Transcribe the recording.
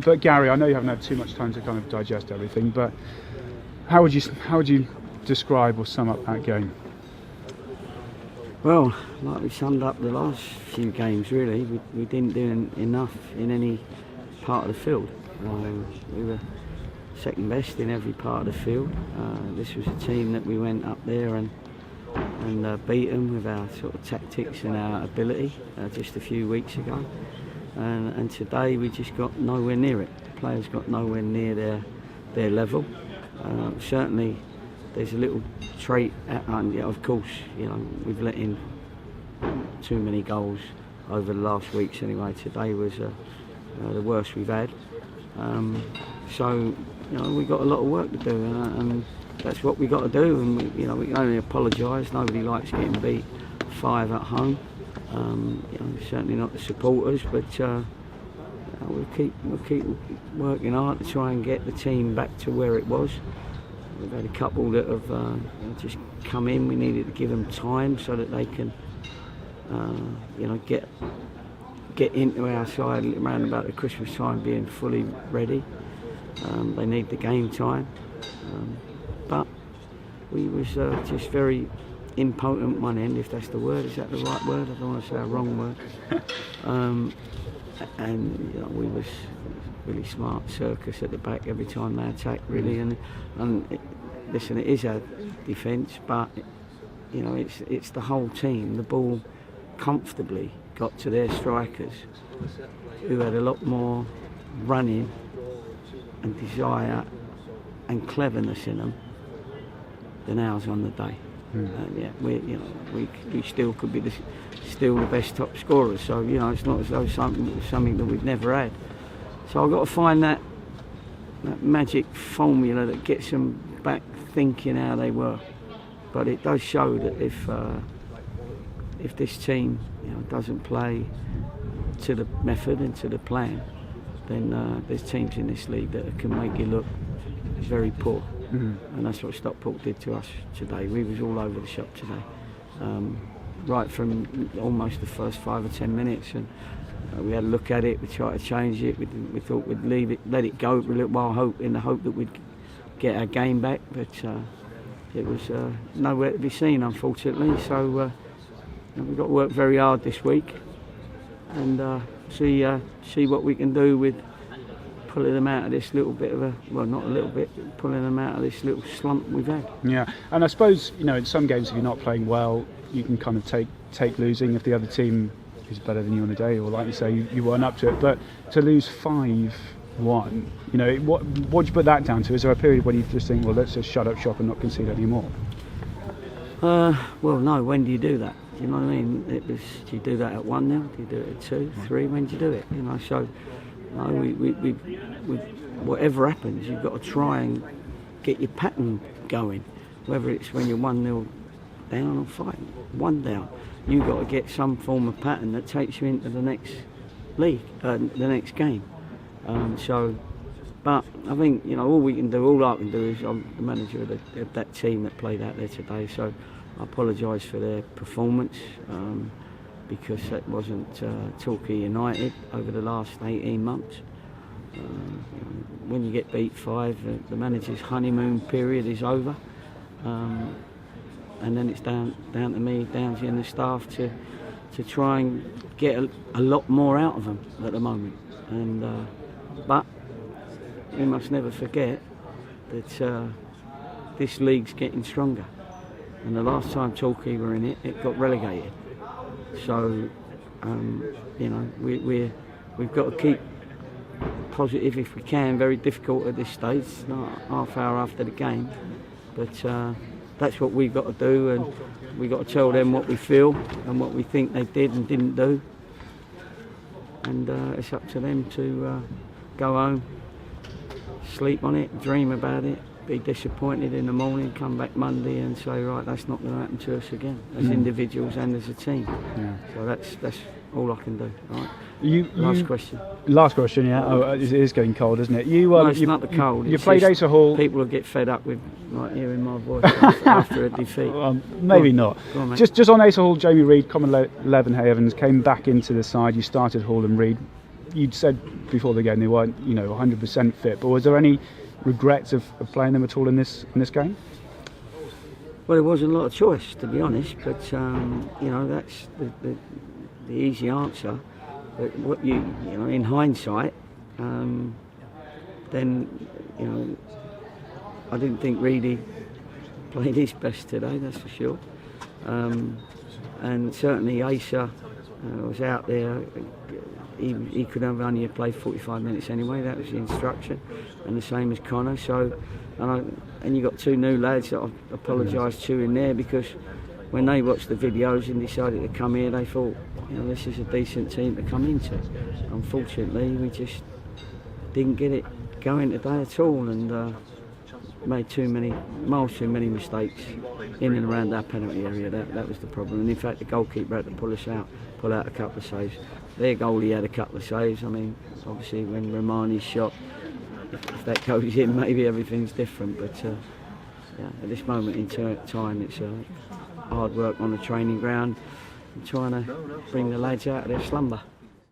But Gary, I know you haven't had too much time to kind of digest everything, but how would you describe or sum up that game? Well, like we summed up the last few games, really, we didn't do enough in any part of the field. We were second best in every part of the field. This was a team that we went up there and beat them with our sort of tactics and our ability just a few weeks ago. And today we just got nowhere near it. The players got nowhere near their level. Certainly there's a little trait, and of course, we've let in too many goals over the last weeks anyway. Today was the worst we've had. So we've got a lot of work to do, and that's what we got to do. And we can only apologise. Nobody likes getting beat 5 at home. Certainly not the supporters, but we'll keep working hard to try and get the team back to where it was. We've had a couple that have just come in. We needed to give them time so that they can, get into our side around about the Christmas time, being fully ready. They need the game time, but we was just very impotent one end, if that's the word. Is that the right word? I don't want to say a wrong word. And we was really smart circus at the back every time they attacked, really. And listen, it is our defence, but it's the whole team. The ball comfortably got to their strikers, who had a lot more running and desire and cleverness in them than ours on the day. We still could be still the best top scorers. So it's not as though something that we've never had. So I've got to find that magic formula that gets them back thinking how they were. But it does show that if this team doesn't play to the method and to the plan, then there's teams in this league that can make you look very poor. And that's what Stockport did to us today. We was all over the shop today, right from almost the first 5 or 10 minutes, and we had a look at it. We tried to change it. We thought we'd let it go for a little while, in the hope that we'd get our game back, but it was nowhere to be seen, unfortunately. So we've got to work very hard this week and see what we can do with pulling them out of this little bit of not a little bit, pulling them out of this little slump we've had. Yeah, and I suppose in some games if you're not playing well, you can kind of take losing if the other team is better than you on the day, or like you say, you weren't up to it. But to lose 5-1, what do you put that down to? Is there a period when you just think, well, let's just shut up shop and not concede anymore? Well, no. When do you do that? Do you know what I mean? Do you do that at 1-0? Do you do it at 2, 3? When do you do it? So. No, we whatever happens, you've got to try and get your pattern going. Whether it's when you're 1-0 down or 5-1 down, you've got to get some form of pattern that takes you into the next league, the next game. But I think all I can do is I'm the manager of that team that played out there today. So I apologise for their performance. Because that wasn't Torquay United over the last 18 months. When you get beat 5, the manager's honeymoon period is over, and then it's down to me, down to you and the staff to try and get a lot more out of them at the moment. And but we must never forget that this league's getting stronger, and the last time Torquay were in it, it got relegated. So, we've got to keep positive if we can. Very difficult at this stage, not half hour after the game. But that's what we've got to do, and we've got to tell them what we feel and what we think they did and didn't do. And it's up to them to go home, sleep on it, dream about it, be disappointed in the morning, come back Monday and say, right, that's not going to happen to us again, as individuals and as a team. Yeah. So that's all I can do. All right. Last question. Last question, yeah. Oh, it is getting cold, isn't it? No, it's not the cold. You played Asa Hall. People will get fed up with like hearing my voice after a defeat. Maybe not. Go on, mate. Just on Asa Hall, Jamie Reid, common 11 Hay Evans came back into the side. You started Hall and Reid. You'd said before the game they weren't, 100% fit. But was there any regrets of playing them at all in this game? Well, there wasn't a lot of choice, to be honest. But that's the easy answer. But what in hindsight, then I didn't think Reedy played his best today. That's for sure. And certainly Asa was out there. He could have only played 45 minutes anyway. That was the instruction, and the same as Connor. So, and you got two new lads that I apologise to in there, because when they watched the videos and decided to come here, they thought, this is a decent team to come into. Unfortunately, we just didn't get it going today at all, and made miles too many mistakes in and around that penalty area. That was the problem. And in fact, the goalkeeper had to pull out a couple of saves. Their goalie had a couple of saves. I mean, obviously when Romani's shot, if that goes in, maybe everything's different. But at this moment in time, it's hard work on the training ground and trying to bring the lads out of their slumber.